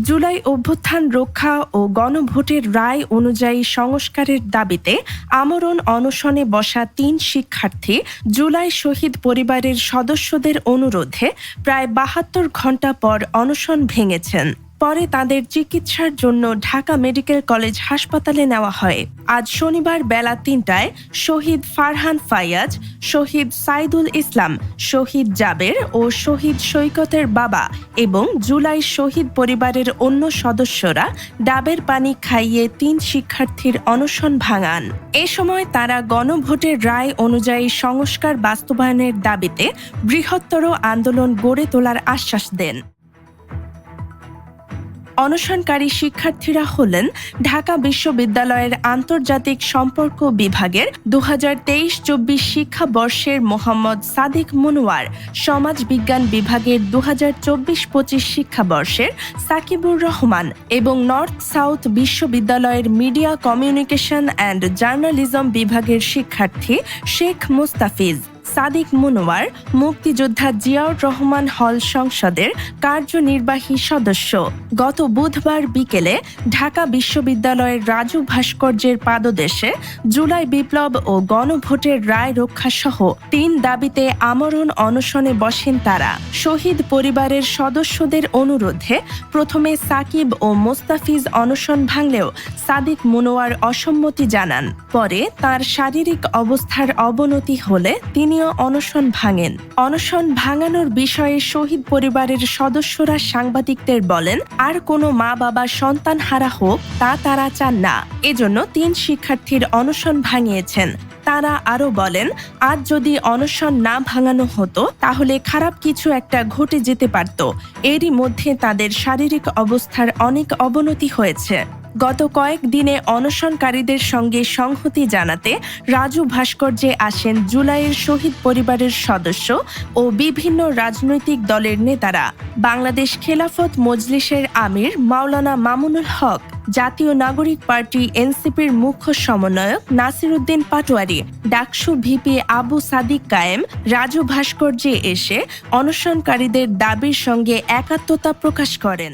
জুলাই অভ্যুত্থান রক্ষা ও গণভোটের রায় অনুযায়ী সংস্কারের দাবিতে আমরণ অনশনে বসা ৩ শিক্ষার্থী জুলাই শহীদ পরিবারের সদস্যদের অনুরোধে প্রায় ৭২ ঘণ্টা পর অনশন ভেঙেছেন। পরে তাদের চিকিৎসার জন্য ঢাকা মেডিকেল কলেজ হাসপাতালে নেওয়া হয়। আজ শনিবার বেলা ৩টায় শহীদ ফারহান ফায়াজ, শহীদ সাইদুল ইসলাম, শহীদ জাবের ও শহীদ সৈকতের বাবা এবং জুলাই শহীদ পরিবারের অন্য সদস্যরা ডাবের পানি খাইয়ে ৩ শিক্ষার্থীর অনশন ভাঙান। এ সময় তারা গণভোটের রায় অনুযায়ী সংস্কার বাস্তবায়নের দাবিতে বৃহত্তর আন্দোলন গড়ে তোলার আশ্বাস দেন। অনশনকারী শিক্ষার্থীরা হলেন ঢাকা বিশ্ববিদ্যালয়ের আন্তর্জাতিক সম্পর্ক বিভাগের ২০২৩-২৪ শিক্ষাবর্ষের মোহাম্মদ সাদিক মনোয়ার, সমাজবিজ্ঞান বিভাগের ২০২৪-২৫ শিক্ষাবর্ষের সাকিবুর রহমান এবং নর্থ সাউথ বিশ্ববিদ্যালয়ের মিডিয়া কমিউনিকেশন অ্যান্ড জার্নালিজম বিভাগের শিক্ষার্থী শেখ মুস্তাফিজ। সাদিক মনোয়ার মুক্তিযোদ্ধা জিয়াউর রহমান হল সংসদের কার্যনির্বাহী সদস্য। গত বুধবার বিকেলে ঢাকা বিশ্ববিদ্যালয়ের রাজু ভাস্কর্যের পাদদেশে জুলাই বিপ্লব ও গণভোটের রায় রক্ষাসহ ৩ দাবিতে আমরণ অনশনে বসেন তারা। শহীদ পরিবারের সদস্যদের অনুরোধে প্রথমে সাকিব ও মোস্তাফিজ অনশন ভাঙলেও সাদিক মনোয়ার অসম্মতি জানান। পরে তার শারীরিক অবস্থার অবনতি হলে তিনি অনশন ভাঙেন। অনশন ভাঙানোর বিষয়ে শহীদ পরিবারের সদস্যরা সাংবাদিকদের বলেন, আর কোনো মা বাবা সন্তান হারা হোক তা তারা চান না। এজন্য ৩ শিক্ষার্থীর অনশন ভাঙিয়েছেন। তারা আরও বলেন, আজ যদি অনশন না ভাঙানো হতো তাহলে খারাপ কিছু একটা ঘটে যেতে পারত। এরই মধ্যে তাদের শারীরিক অবস্থার অনেক অবনতি হয়েছে। গত কয়েকদিনে অনশনকারীদের সঙ্গে সংহতি জানাতে রাজু ভাস্কর্যে আসেন জুলাইয়ের শহীদ পরিবারের সদস্য ও বিভিন্ন রাজনৈতিক দলের নেতারা। বাংলাদেশ খেলাফত মজলিসের আমির মাওলানা মামুনুল হক, জাতীয় নাগরিক পার্টি এনসিপির মুখ্য সমন্বয়ক নাসির উদ্দিন পাটোয়ারি, ডাকসু ভিপি আবু সাদিক কায়েম রাজু ভাস্কর্যে এসে অনশনকারীদের দাবির সঙ্গে একাত্মতা প্রকাশ করেন।